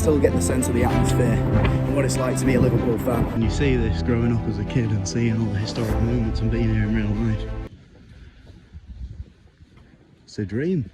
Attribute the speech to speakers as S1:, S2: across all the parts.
S1: still get the sense of the atmosphere and what it's like to be a Liverpool fan.
S2: And you see this growing up as a kid and seeing all the historic moments and being here in real life. It's a dream.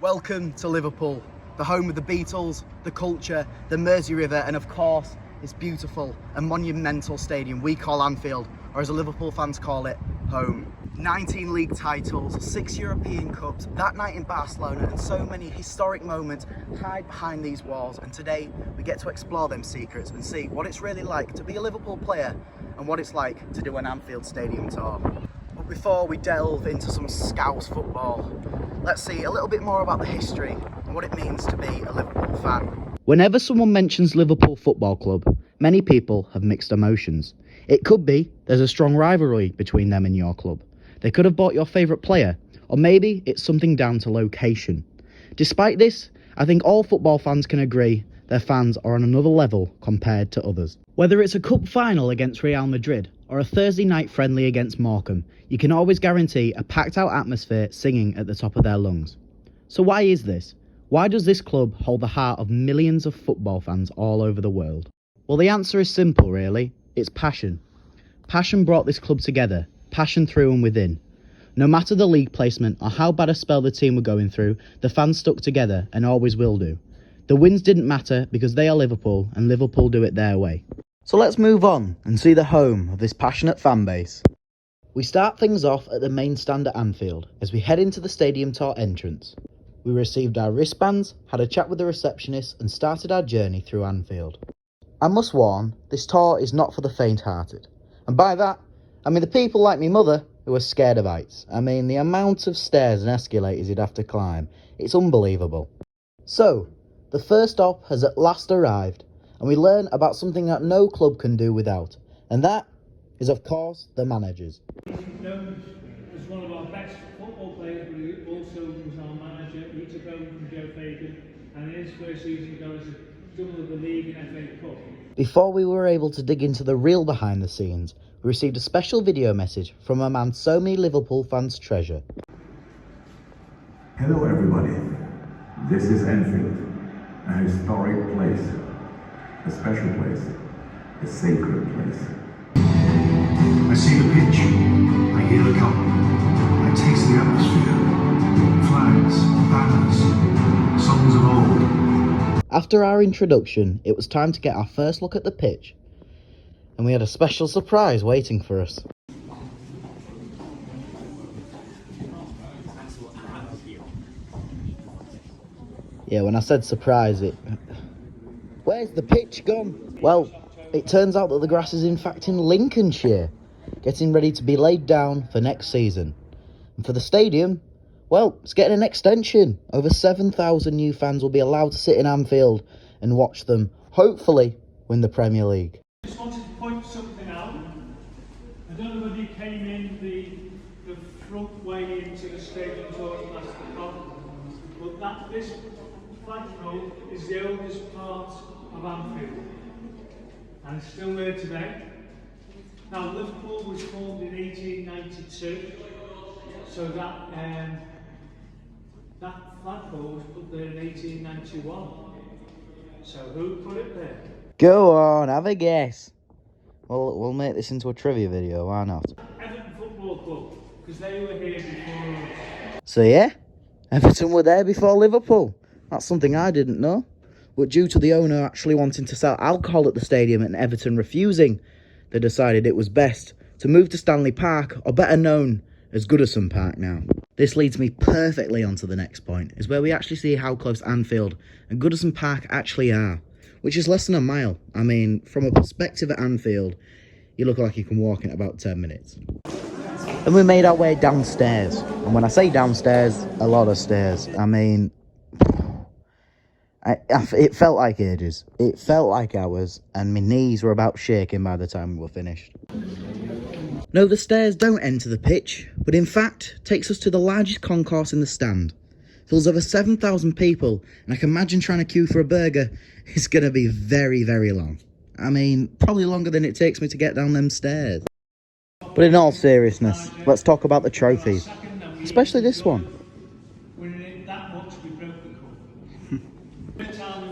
S1: Welcome to Liverpool, the home of the Beatles, the culture, the Mersey River, and of course, this beautiful and monumental stadium we call Anfield, or as the Liverpool fans call it, home. 19 league titles, 6 European Cups, that night in Barcelona, and so many historic moments hide behind these walls. And today we get to explore them secrets and see what it's really like to be a Liverpool player and what it's like to do an Anfield Stadium tour. But before we delve into some Scouse football, let's see a little bit more about the history and what it means to be a Liverpool fan.
S3: Whenever someone mentions Liverpool Football Club, many people have mixed emotions. It could be there's a strong rivalry between them and your club. They could have bought your favourite player, or maybe it's something down to location. Despite this, I think all football fans can agree their fans are on another level compared to others. Whether it's a cup final against Real Madrid or a Thursday night friendly against Morecambe, you can always guarantee a packed out atmosphere singing at the top of their lungs. So why is this? Why does this club hold the heart of millions of football fans all over the world? Well, the answer is simple really. It's passion. Passion brought this club together. Passion through and within. No matter the league placement or how bad a spell the team were going through, the fans stuck together and always will do. The wins didn't matter because they are Liverpool and Liverpool do it their way. So let's move on and see the home of this passionate fan base. We start things off at the main stand at Anfield as we head into the stadium tour entrance. We received our wristbands, had a chat with the receptionist and started our journey through Anfield. I must warn, this tour is not for the faint-hearted. And by that, I mean the people like me mother who are scared of heights. I mean the amount of stairs and escalators you'd have to climb. It's unbelievable. So, the first stop has at last arrived and we learn about something that no club can do without. And that is of course the managers.
S4: Known as one of our best football players, but he also was our manager. He took over from Joe Fagan and in his first season got us double of the league and FA Cup.
S3: Before we were able to dig into the real behind the scenes, we received a special video message from a man so many Liverpool fans treasure.
S5: Hello everybody, this is Anfield, a historic place, a special place, a sacred place.
S6: I see the pitch, I hear the cup, I taste the atmosphere, flags, banners, songs of old.
S3: After our introduction, it was time to get our first look at the pitch. And we had a special surprise waiting for us. Yeah, when I said surprise, where's the pitch gone? Well, it turns out that the grass is in fact in Lincolnshire, getting ready to be laid down for next season. And for the stadium, well, it's getting an extension. Over 7,000 new fans will be allowed to sit in Anfield and watch them, hopefully, win the Premier League.
S4: I just wanted to point something out. I don't know whether you came in the front way into the stadium towards the top, but this flagpole is the oldest part of Anfield, and it's still there today. Now, Liverpool was formed in 1892, so that flagpole was put there in 1891. So who put it there?
S3: Go on, have a guess. Well, we'll make this into a trivia video, why not?
S4: Everton Football Club, because they were here before us.
S3: So yeah, Everton were there before Liverpool. That's something I didn't know. But due to the owner actually wanting to sell alcohol at the stadium and Everton refusing, they decided it was best to move to Stanley Park, or better known as Goodison Park now. This leads me perfectly onto the next point, is where we actually see how close Anfield and Goodison Park actually are, which is less than a mile. I mean, from a perspective at Anfield, you look like you can walk in about 10 minutes. And we made our way downstairs. And when I say downstairs, a lot of stairs. I mean, it felt like ages. It felt like hours, and my knees were about shaking by the time we were finished. No, the stairs don't enter the pitch, but in fact takes us to the largest concourse in the stand. Fills over 7,000 people, and I can imagine trying to queue for a burger is going to be very, very long. I mean, probably longer than it takes me to get down them stairs. But in all seriousness, let's talk about the trophies, especially this one.
S4: Winning it that much, we broke the cup.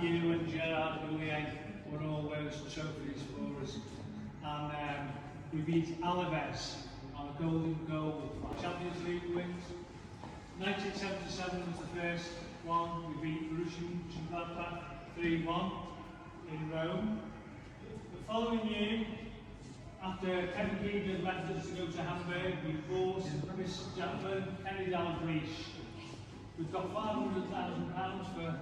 S4: you and Gerard Houllier won all those trophies for us. And we beat Alaves on a golden goal for Champions League wins. 1977 was the first one. We beat Borussia Mönchengladbach 3-1 in Rome. The following year, after Kevin Keegan left us to go to Hamburg, we bought this gentleman, Kenny Dalglish. We've got £500,000 for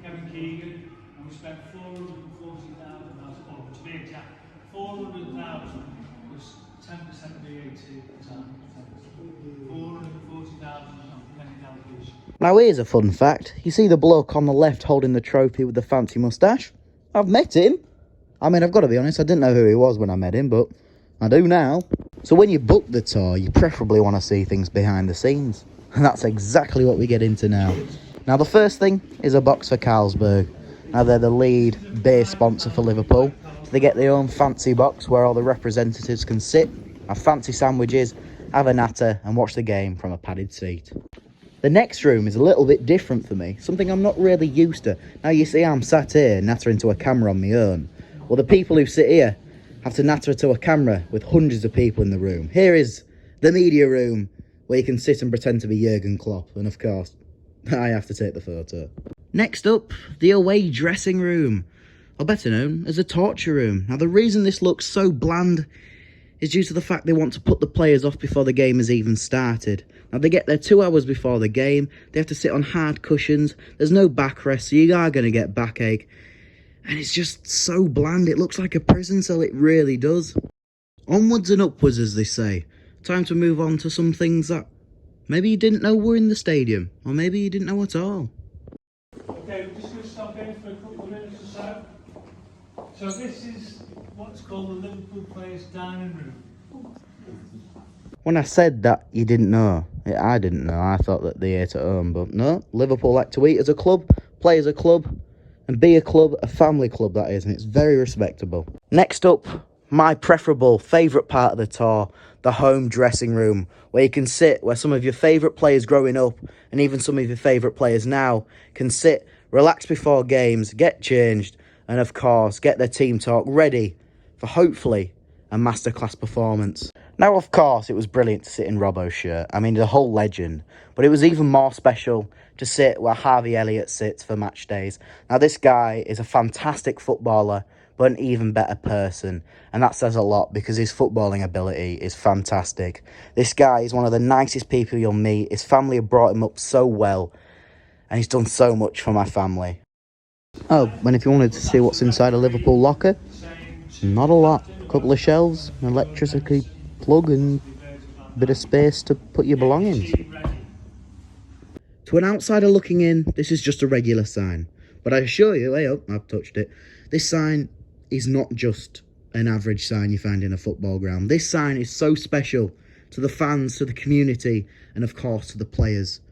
S4: Kevin Keegan, and we spent £440,000, or to be exact, £400,000 plus 10% VAT at the time. £440,000 on Kenny Dalglish.
S3: Now here's a fun fact. You see the bloke on the left holding the trophy with the fancy moustache? I've met him. I mean, I've got to be honest, I didn't know who he was when I met him, but I do now. So when you book the tour, you preferably want to see things behind the scenes. And that's exactly what we get into now. Now, the first thing is a box for Carlsberg. Now, they're the lead beer sponsor for Liverpool. So they get their own fancy box where all the representatives can sit, have fancy sandwiches, have a natter, and watch the game from a padded seat. The next room is a little bit different for me, something I'm not really used to. Now, you see, I'm sat here nattering to a camera on my own. Well, the people who sit here have to natter to a camera with hundreds of people in the room. Here is the media room, where you can sit and pretend to be Jurgen Klopp, and of course, I have to take the photo. Next up, the away dressing room, or better known as the torture room. Now, the reason this looks so bland is due to the fact they want to put the players off before the game has even started. Now, they get there 2 hours before the game, they have to sit on hard cushions, there's no backrest, so you are going to get backache. And it's just so bland, it looks like a prison cell, it really does. Onwards and upwards, as they say. Time to move on to some things that maybe you didn't know were in the stadium, or maybe you didn't know at all.
S4: Okay, we're just going to stop in for a couple of minutes or so. So this is what's called the Liverpool Players' Dining Room.
S3: When I said that you didn't know, I didn't know, I thought that they ate at home, but no, Liverpool like to eat as a club, play as a club, and be a club, a family club that is, and it's very respectable. Next up, my preferable favourite part of the tour, the home dressing room, where you can sit, where some of your favourite players growing up, and even some of your favourite players now, can sit, relax before games, get changed, and of course, get their team talk ready for hopefully a masterclass performance. Now, of course, it was brilliant to sit in Robbo's shirt. I mean, the whole legend. But it was even more special to sit where Harvey Elliott sits for match days. Now, this guy is a fantastic footballer, but an even better person. And that says a lot because his footballing ability is fantastic. This guy is one of the nicest people you'll meet. His family have brought him up so well. And he's done so much for my family. Oh, and if you wanted to see what's inside a Liverpool locker, not a lot. A couple of shelves, an electricity plug, and a bit of space to put your belongings. To an outsider looking in, this is just a regular sign. But I assure you, hey up, I've touched it, this sign is not just an average sign you find in a football ground. This sign is so special to the fans, to the community, and of course to the players.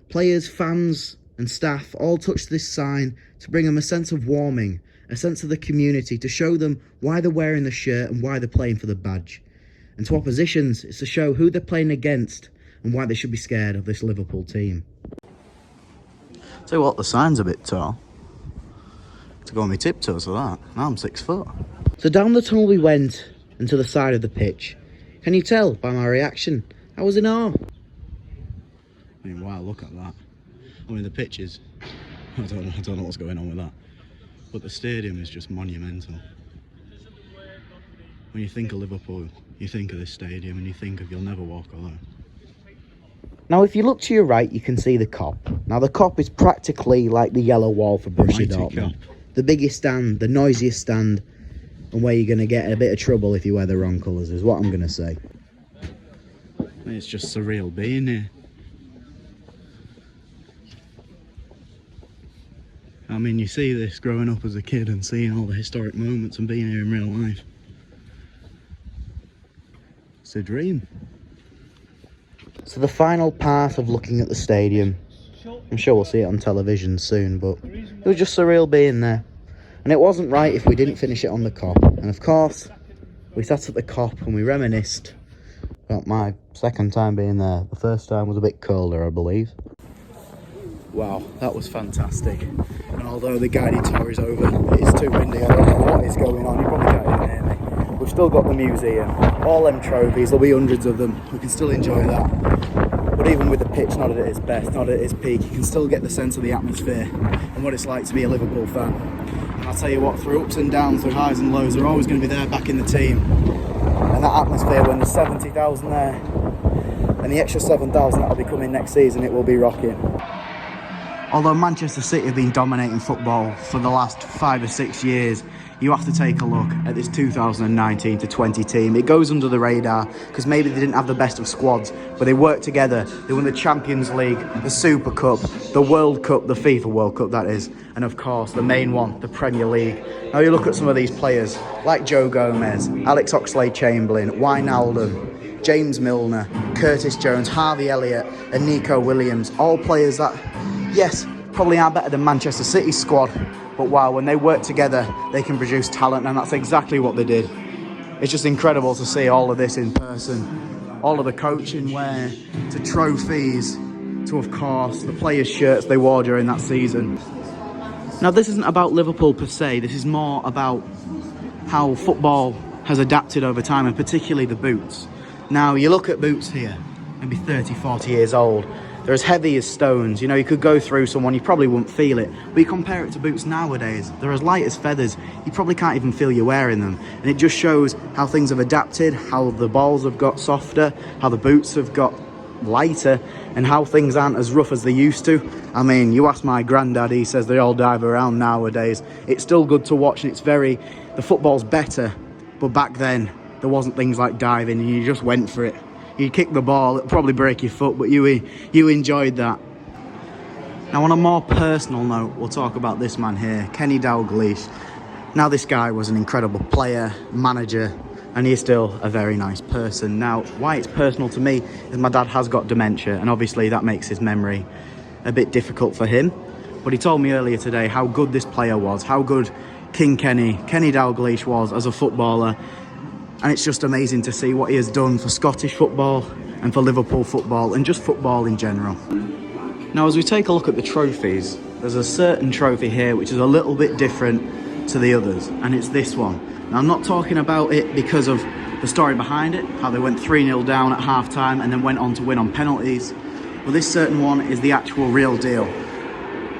S3: Players, fans, and staff all touch this sign to bring them a sense of warming, a sense of the community, to show them why they're wearing the shirt and why they're playing for the badge. And to oppositions, it's to show who they're playing against and why they should be scared of this Liverpool team. Tell you what, the sign's a bit tall. To go on my tiptoes for that. Now I'm 6 foot. So down the tunnel we went and to the side of the pitch. Can you tell by my reaction? I was in awe. I mean, wow, look at that. I mean, the pitches, I don't know what's going on with that. But the stadium is just monumental. When you think of Liverpool, you think of this stadium and you think of you'll never walk alone. Now, if you look to your right, you can see the Kop. Now, the Kop is practically like the yellow wall for Borussia Dortmund. The biggest stand, the noisiest stand, and where you're going to get in a bit of trouble if you wear the wrong colours, is what I'm going to say. It's just surreal being here. I mean, you see this growing up as a kid and seeing all the historic moments and being here in real life. It's a dream. So the final part of looking at the stadium, I'm sure we'll see it on television soon, but it was just surreal being there. And it wasn't right if we didn't finish it on the Kop. And of course, we sat at the Kop and we reminisced about my second time being there. The first time was a bit colder, I believe. Wow, that was fantastic. And all
S1: Although the guided tour is over, it's too windy, I don't know what is going on, you probably can't even hear me. We've still got the museum, all them trophies, there'll be hundreds of them, we can still enjoy that. But even with the pitch not at its best, not at its peak, you can still get the sense of the atmosphere and what it's like to be a Liverpool fan. And I'll tell you what, through ups and downs, through highs and lows, they're always going to be there back in the team. And that atmosphere when there's 70,000 there, and the extra 7,000 that'll be coming next season, it will be rocking. Although Manchester City have been dominating football for the last 5 or 6 years, you have to take a look at this 2019-20 team. It goes under the radar because maybe they didn't have the best of squads, but they worked together. They won the Champions League, the Super Cup, the World Cup, the FIFA World Cup that is, and of course the main one, the Premier League. Now you look at some of these players like Joe Gomez, Alex Oxlade-Chamberlain, Wijnaldum, James Milner, Curtis Jones, Harvey Elliott and Nico Williams, all players that, yes, probably are better than Manchester City's squad, but wow, when they work together, they can produce talent, and that's exactly what they did. It's just incredible to see all of this in person. All of the coaching wear, to trophies, to, of course, the players' shirts they wore during that season. Now, this isn't about Liverpool per se, this is more about how football has adapted over time, and particularly the boots. Now, you look at boots here, maybe 30, 40 years old. They're as heavy as stones. You know, you could go through someone, you probably wouldn't feel it. But you compare it to boots nowadays, they're as light as feathers. You probably can't even feel you're wearing them. And it just shows how things have adapted, how the balls have got softer, how the boots have got lighter, and how things aren't as rough as they used to. I mean, you ask my granddad, he says they all dive around nowadays. It's still good to watch, and the football's better. But back then, there wasn't things like diving, and you just went for it. You kick the ball, it'll probably break your foot, but you enjoyed that. Now, on a more personal note, we'll talk about this man here, Kenny Dalglish. Now, this guy was an incredible player, manager, and he's still a very nice person. Now, why it's personal to me is my dad has got dementia, and obviously that makes his memory a bit difficult for him. But he told me earlier today how good this player was, how good Kenny Dalglish was as a footballer. And it's just amazing to see what he has done for Scottish football and for Liverpool football and just football in general. Now, as we take a look at the trophies, there's a certain trophy here which is a little bit different to the others, and it's this one. Now, I'm not talking about it because of the story behind it, how they went 3-0 down at half-time and then went on to win on penalties. But this certain one is the actual real deal.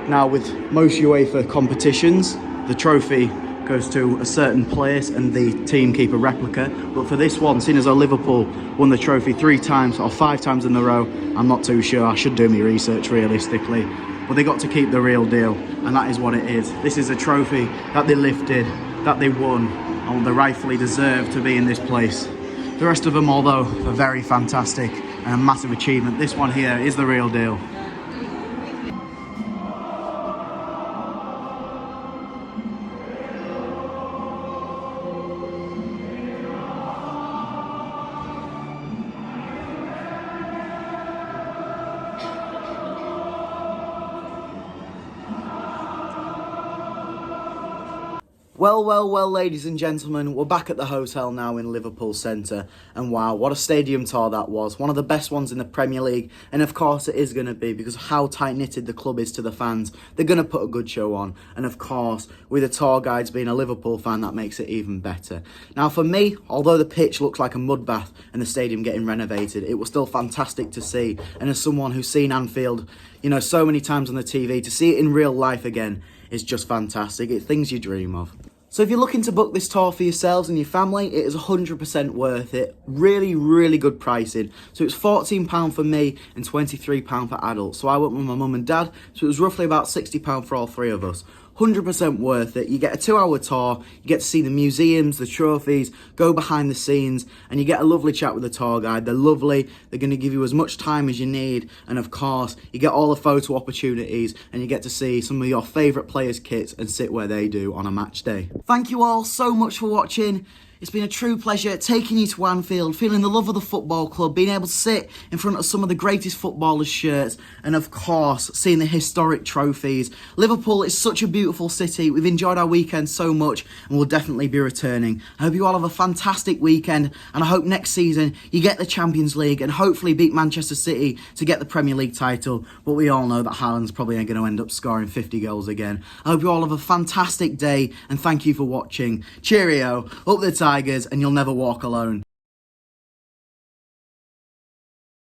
S1: Now, with most UEFA competitions, the trophy goes to a certain place and the team keep a replica, but for this one, seeing as though Liverpool won the trophy 3 times or 5 times in a row, I'm not too sure. I should do my research realistically, but they got to keep the real deal, and that is what it is. This is a trophy that they lifted, that they won, and they rightfully deserve to be in this place. The rest of them, although, are very fantastic and a massive achievement, this one here is the real deal. Well, ladies and gentlemen, we're back at the hotel now in Liverpool Centre, and wow, what a stadium tour that was. One of the best ones in the Premier League, and of course it is going to be because of how tight-knitted the club is to the fans. They're going to put a good show on, and of course, with the tour guides being a Liverpool fan, that makes it even better. Now, for me, although the pitch looks like a mud bath and the stadium getting renovated, it was still fantastic to see, and as someone who's seen Anfield, you know, so many times on the TV, to see it in real life again is just fantastic. It's things you dream of. So if you're looking to book this tour for yourselves and your family, it is 100% worth it. Really, really good pricing. So it's £14 for me and £23 for adults. So I went with my mum and dad, so it was roughly about £60 for all 3 of us. 100% worth it. You get a 2-hour tour, you get to see the museums, the trophies, go behind the scenes, and you get a lovely chat with the tour guide. They're lovely, they're going to give you as much time as you need, and of course, you get all the photo opportunities, and you get to see some of your favourite players' kits and sit where they do on a match day. Thank you all so much for watching. It's been a true pleasure taking you to Anfield, feeling the love of the football club, being able to sit in front of some of the greatest footballers' shirts, and of course, seeing the historic trophies. Liverpool is such a beautiful city. We've enjoyed our weekend so much, and we'll definitely be returning. I hope you all have a fantastic weekend, and I hope next season you get the Champions League and hopefully beat Manchester City to get the Premier League title. But we all know that Haaland's probably going to end up scoring 50 goals again. I hope you all have a fantastic day, and thank you for watching. Cheerio, up the Tigers, and you'll never walk alone.